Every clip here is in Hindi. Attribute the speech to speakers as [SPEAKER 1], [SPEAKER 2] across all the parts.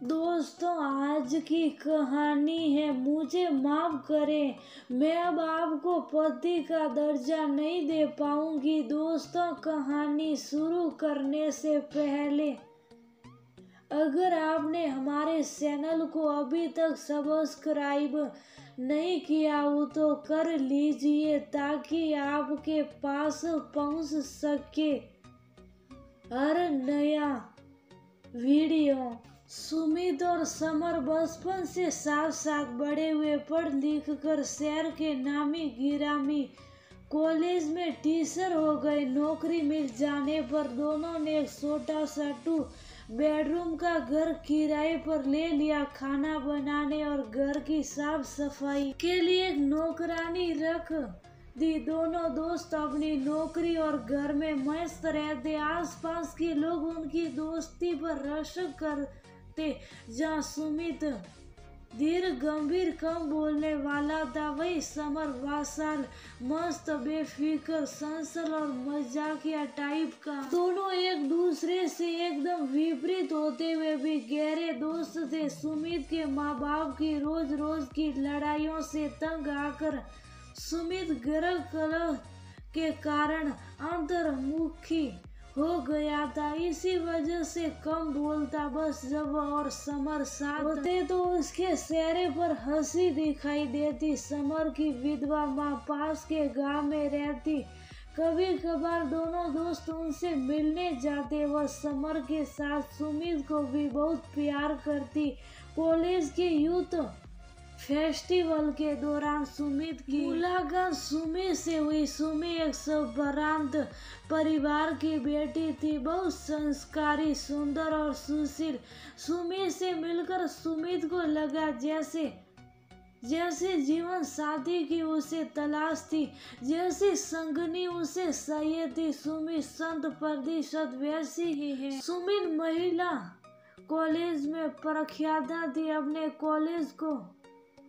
[SPEAKER 1] दोस्तों, आज की कहानी है मुझे माफ करें, मैं अब आपको पति का दर्जा नहीं दे पाऊंगी। दोस्तों, कहानी शुरू करने से पहले अगर आपने हमारे चैनल को अभी तक सब्सक्राइब नहीं किया हो तो कर लीजिए ताकि आपके पास पहुंच सके हर नया वीडियो। सुमित और समर बचपन से साथ साथ बड़े हुए, पढ़ लिख कर शहर के नामी गिरामी कॉलेज में टीचर हो गए। नौकरी मिल जाने पर दोनों ने एक छोटा सा 2 बेडरूम का घर किराए पर ले लिया। खाना बनाने और घर की साफ सफाई के लिए एक नौकरानी रख दी। दोनों दोस्त अपनी नौकरी और घर में मस्त रहते। आसपास के लोग उनकी दोस्ती पर रशक करते। जहाँ सुमित धीर गंभीर कम बोलने वाला था, वही समर वासाल मस्त बेफिक्र संसल और मजाकिया टाइप का। दोनों एक दूसरे से एकदम विपरीत होते हुए भी गहरे दोस्त थे। सुमित के माँ बाप की रोज रोज की लड़ाइयों से तंग आकर सुमित गृह कलह के कारण अंतर्मुखी हो गया था। इसी वजह से कम बोलता। बस जब वह और समर साथ होते तो उसके चेहरे पर हंसी दिखाई देती। समर की विधवा माँ पास के गांव में रहती। कभी कभार दोनों दोस्त उनसे मिलने जाते। वह समर के साथ सुमित को भी बहुत प्यार करती। कॉलेज के यूथ फेस्टिवल के दौरान सुमित की मुलाकात सुमित से हुई। सुमित एक संभ्रांत परिवार की बेटी थी, बहुत संस्कारी, सुंदर और सुशील। सुमित से मिलकर सुमित को लगा जैसे जीवन साथी की उसे तलाश थी, जैसी संगनी उसे चाहिए थी। सुमित 100% वैसी ही है। सुमित महिला कॉलेज में प्रख्यात थी, अपने कॉलेज को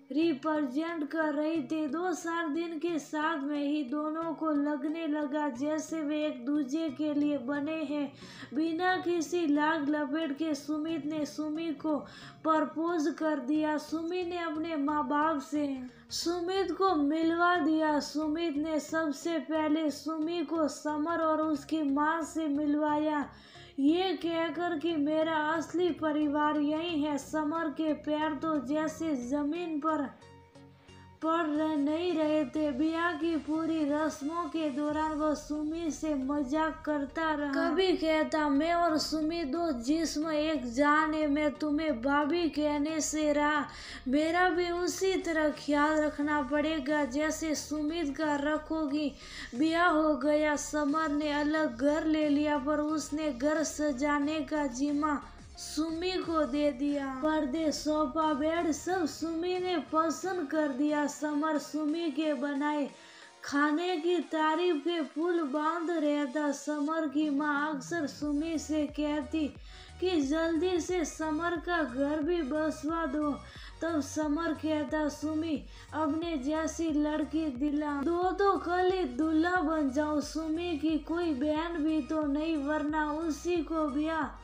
[SPEAKER 1] रिप्रेजेंट कर रही थी। 2-4 दिन के साथ में ही दोनों को लगने लगा जैसे वे एक दूसरे के लिए बने हैं। बिना किसी लाग लपेट के सुमित ने सुमित को प्रपोज कर दिया। सुमित ने अपने माँ बाप से सुमित को मिलवा दिया। सुमित ने सबसे पहले सुमित को समर और उसकी माँ से मिलवाया, ये कहकर कि मेरा असली परिवार यही है। समर के पैर तो जैसे जमीन पर पड़ नहीं रहे थे। ब्याह की पूरी रस्मों के दौरान वह सुमित से मजाक करता रहा। कभी कहता, मैं और सुमित 2 जिस्म एक जान है, मैं तुम्हें भाभी कहने से रहा। मेरा भी उसी तरह ख्याल रखना पड़ेगा जैसे सुमित का रखोगी। ब्याह हो गया। समर ने अलग घर ले लिया पर उसने घर सजाने का जिम्मा सुमी को दे दिया। पर्दे, सोफा, बेड सब सुमी ने पसंद कर दिया। समर सुमी के बनाए खाने की तारीफ के पुल बांध रहता। समर की माँ अक्सर सुमी से कहती कि जल्दी से समर का घर भी बसवा दो। तब समर कहता, सुमी अपने जैसी लड़की दिला दो तो कल ही दूल्हा बन जाऊं। सुमी की कोई बहन भी तो नहीं, वरना उसी को ब्याह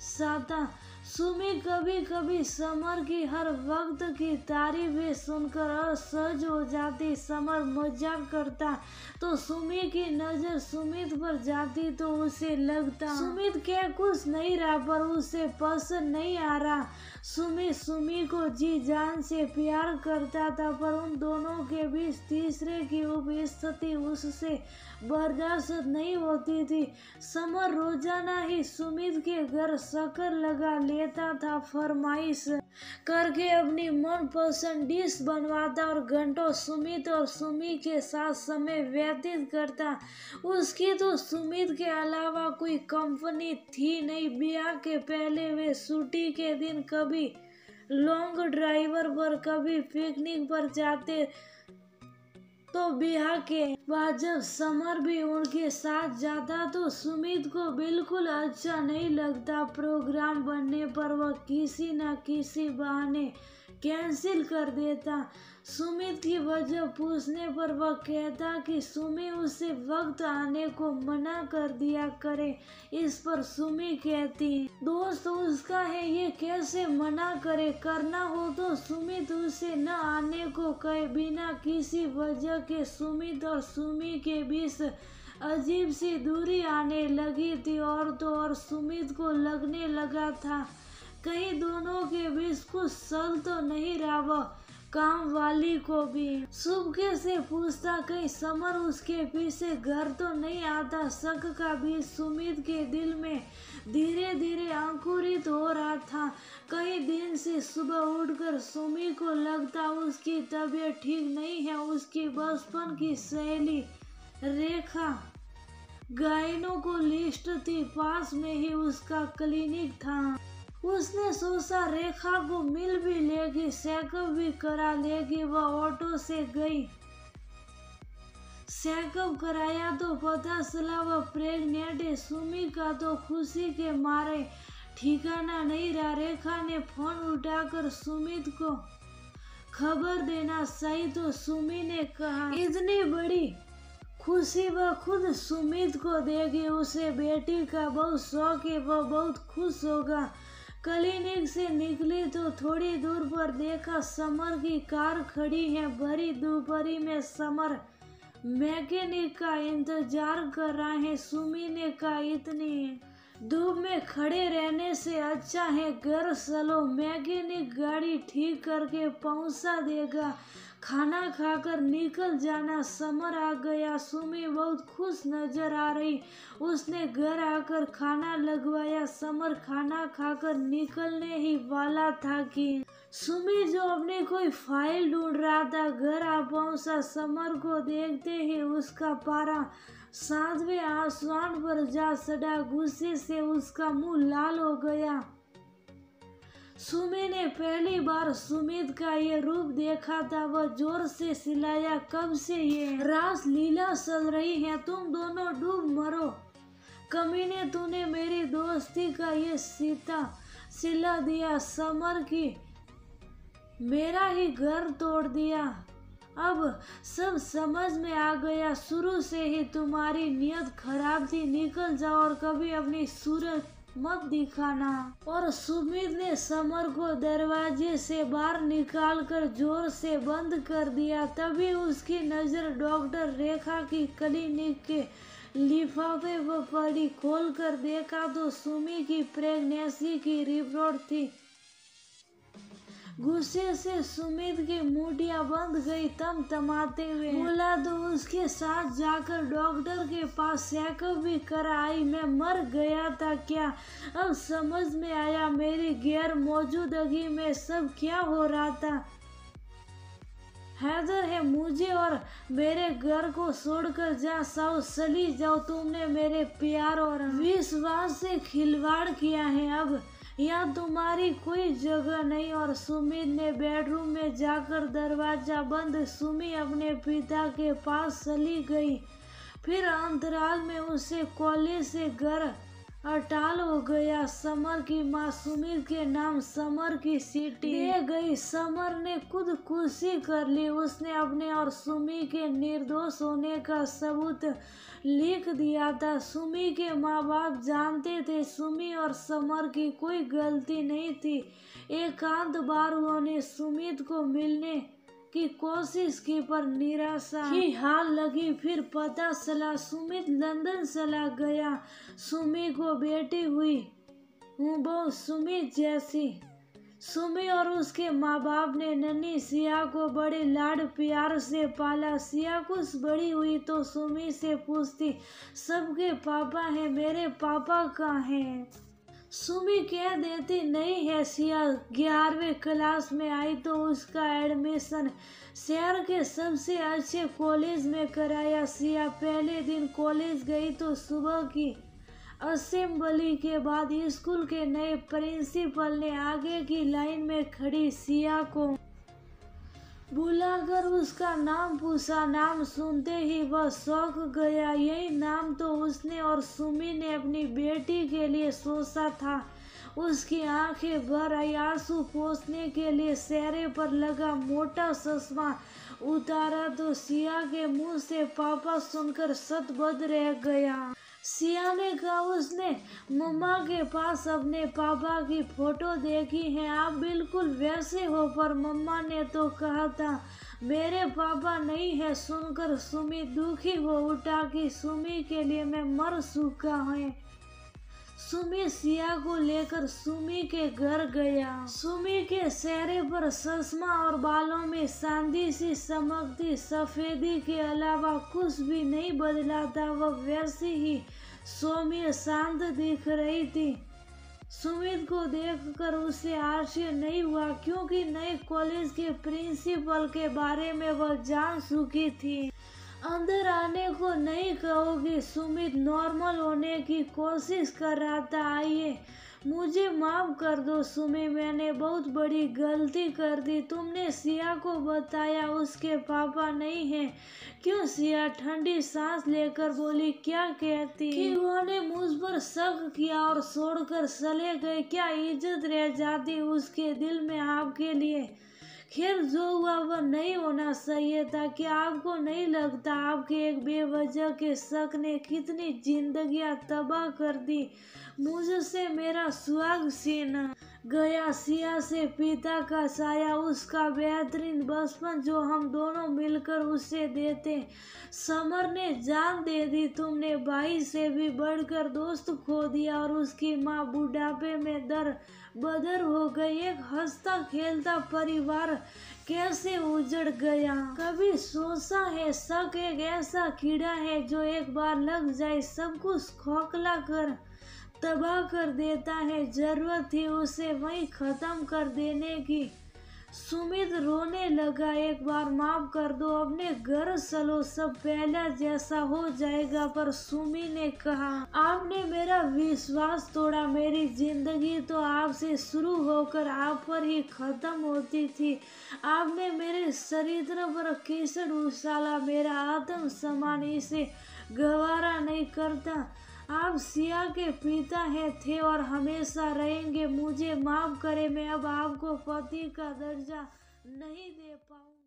[SPEAKER 1] साता। सुमी कभी कभी समर की हर वक्त की तारीफें सुनकर असहज हो जाती। समर मजाक करता तो सुमी की नजर सुमित पर जाती तो उसे लगता सुमित के कुछ नहीं रहा, पर उसे पसंद नहीं आ रहा। सुमी को जी जान से प्यार करता था, पर उन दोनों के बीच तीसरे की उपस्थिति उससे बर्दाश्त नहीं होती थी। समर रोजाना ही सुमित के घर शक्कर लगा लेता था, फरमाइश करके अपनी मनपसंद डिश बनवाता और घंटों सुमित और सुमी के साथ समय व्यतीत करता। उसकी तो सुमित के अलावा कोई कंपनी थी नहीं। ब्याह के पहले वे छुट्टी के दिन कभी लॉन्ग ड्राइवर पर, कभी पिकनिक पर जाते, तो ब्याह के बाद जब समर भी उनके साथ जाता तो सुमित को बिल्कुल अच्छा नहीं लगता। प्रोग्राम बनने पर वह किसी न किसी बहाने कैंसिल कर देता। सुमित की वजह पूछने पर वह कहता कि सुमी उसे वक्त आने को मना कर दिया करे। इस पर सुमी कहती, दोस्त उसका है, ये कैसे मना करे, करना हो तो सुमित उसे न आने को कहे। बिना किसी वजह के सुमित और सुमी के बीच अजीब सी दूरी आने लगी थी और तो और सुमित को लगने लगा था कहीं दोनों के बीच कुछ चल तो नहीं रहा। वह काम वाली को भी सुबह से पूछता कहीं समर उसके पीछे घर तो नहीं आता। शक का बीज सुमित के दिल में धीरे धीरे अंकुरित हो रहा था। कई दिन से सुबह उठकर सुमी को लगता उसकी तबीयत ठीक नहीं है। उसकी बचपन की सहेली रेखा गायनोकोलिस्ट थी, पास में ही उसका क्लिनिक था। उसने सोचा रेखा को मिल भी लेगी, चेकअप भी करा लेगी। वह ऑटो से गई, चेकअप कराया तो पता चला वह प्रेग्नेंट है। सुमी का तो खुशी के मारे ठिकाना नहीं रहा। रेखा ने फोन उठाकर सुमित को खबर देना चाहिए तो सुमी ने कहा, इतनी बड़ी खुशी वह खुद सुमित को देगी। उसे बेटी का बहुत शौक है, वह बहुत खुश होगा। क्लिनिक से निकली तो थोड़ी दूर पर देखा समर की कार खड़ी है। भरी दोपहरी में समर मैकेनिक का इंतजार कर रहा है। सुमी ने कहा, इतनी धूप में खड़े रहने से अच्छा है घर चलो, मैकेनिक गाड़ी ठीक करके पहुंचा देगा। खाना खाकर निकल जाना। समर आ गया। सुमी बहुत खुश नजर आ रही। उसने घर आकर खाना लगवाया। समर खाना खाकर निकलने ही वाला था कि सुमी जो अपनी कोई फाइल ढूंढ रहा था घर आ पहुंचा। समर को देखते ही उसका पारा 7वें आसमान पर जा चढ़ा। गुस्से से उसका मुंह लाल हो गया। सुमी ने पहली बार सुमित का ये रूप देखा था। वह जोर से चिल्लाया, कब से ये रास लीला चल रही है, तुम दोनों डूब मरो। कमीने, तूने मेरी दोस्ती का ये सीता सिला दिया, समर की मेरा ही घर तोड़ दिया। अब सब समझ में आ गया। शुरू से ही तुम्हारी नियत खराब थी। निकल जाओ और कभी अपनी सूरत मत दिखाना। और सुमित ने समर को दरवाजे से बाहर निकालकर जोर से बंद कर दिया। तभी उसकी नजर डॉक्टर रेखा की क्लिनिक के लिफाफे पर पड़ी। खोलकर देखा तो सुमी की प्रेगनेंसी की रिपोर्ट थी। गुस्से से सुमित की मुठियां बंद गई। तमाते हुए बोला, तो उसके साथ जाकर डॉक्टर के पास चेकअप भी कराई। मैं मर गया था क्या? अब समझ में आया मेरी गैर मौजूदगी में सब क्या हो रहा था। हैदर है मुझे और मेरे घर को छोड़कर जा साओ, चली जाओ। तुमने मेरे प्यार और विश्वास से खिलवाड़ किया है। अब यहाँ तुम्हारी कोई जगह नहीं। और सुमित ने बेडरूम में जाकर दरवाजा बंद। सुमी अपने पिता के पास चली गई। फिर अंतराल में उसे कॉलेज से घर अटाल हो गया। समर की माँ सुमित के नाम समर की सीटी दे गई। समर ने खुद खुशी कर ली। उसने अपने और सुमी के निर्दोष होने का सबूत लिख दिया था। सुमी के माँ बाप जानते थे सुमी और समर की कोई गलती नहीं थी। एकांत बार उन्होंने सुमित को मिलने की कोशिश की पर निराशा ही हाल लगी। फिर पता चला सुमित लंदन चला गया। सुमी को बेटी हुई वो सुमित जैसी। सुमी और उसके माँ बाप ने नन्ही सिया को बड़े लाड प्यार से पाला। सिया कुछ बड़ी हुई तो सुमी से पूछती, सबके पापा हैं, मेरे पापा कहाँ हैं? सुमी कह देती नहीं है। सिया 11वीं क्लास में आई तो उसका एडमिशन शहर के सबसे अच्छे कॉलेज में कराया। सिया पहले दिन कॉलेज गई तो सुबह की असेंबली के बाद स्कूल के नए प्रिंसिपल ने आगे की लाइन में खड़ी सिया को बुलाकर उसका नाम पूछा। नाम सुनते ही वह चौंक गया। यही नाम तो उसने और सुमी ने अपनी बेटी के लिए सोचा था। उसकी आंखें भर आई। आंसू पोंछने के लिए चेहरे पर लगा मोटा चश्मा उतारा तो सिया के मुंह से पापा सुनकर सतबद्ध रह गया। सिया ने कहा, उसने मम्मा के पास अपने पापा की फोटो देखी है, आप बिल्कुल वैसे हो, पर मम्मा ने तो कहा था मेरे पापा नहीं है। सुनकर सुमी दुखी हो उठा कि सुमी के लिए मैं मर चुका हूँ। सुमी सिया को लेकर सुमी के घर गया। सुमी के चेहरे पर चश्मा और बालों में चांदी सी चमकती सफेदी के अलावा कुछ भी नहीं बदला था। वह वैसी ही सौम्य शांत दिख रही थी। सुमित को देखकर उसे आश्चर्य नहीं हुआ, क्योंकि नए कॉलेज के प्रिंसिपल के बारे में वह जान चुकी थी। अंदर आने को नहीं कहोगी। सुमित नॉर्मल होने की कोशिश कर रहा था। आइए, मुझे माफ कर दो सुमी, मैंने बहुत बड़ी गलती कर दी। तुमने सिया को बताया उसके पापा नहीं हैं। क्यों? सिया ठंडी सांस लेकर बोली। क्या कहती? कि उन्होंने मुझ पर शक किया और छोड़कर चले गए। क्या इज्जत रह जाती उसके दिल में आपके लिए? खैर, जो हुआ वह नहीं होना चाहिए था। क्या आपको नहीं लगता आपके एक बेवजह के शक ने कितनी जिंदगियां तबाह कर दी? मुझसे मेरा सुहाग छीन गया। सिया से पिता का साया, उसका बेहतरीन बचपन जो हम दोनों मिलकर उसे देते। समर ने जान दे दी। तुमने भाई से भी बढ़कर दोस्त खो दिया और उसकी माँ बुढ़ापे में दर बदर हो गई। एक हंसता खेलता परिवार कैसे उजड़ गया? कभी सोचा है शक एक ऐसा कीड़ा है जो एक बार लग जाए सब कुछ खोखला कर तबाह कर देता है। जरूरत थी उसे वहीं खत्म कर देने की। सुमित रोने लगा। एक बार माफ कर दो, अपने घर चलो, सब पहले जैसा हो जाएगा। पर सुमी ने कहा, आपने मेरा विश्वास तोड़ा। मेरी जिंदगी तो आपसे शुरू होकर आप पर ही खत्म होती थी। आपने मेरे चरित्र पर कीचड़ उछाला। मेरा आत्म सम्मान इसे गवारा नहीं करता। आप सिया के पिता हैं, थे और हमेशा रहेंगे। मुझे माफ करें, मैं अब आपको पति का दर्जा नहीं दे पाऊँ।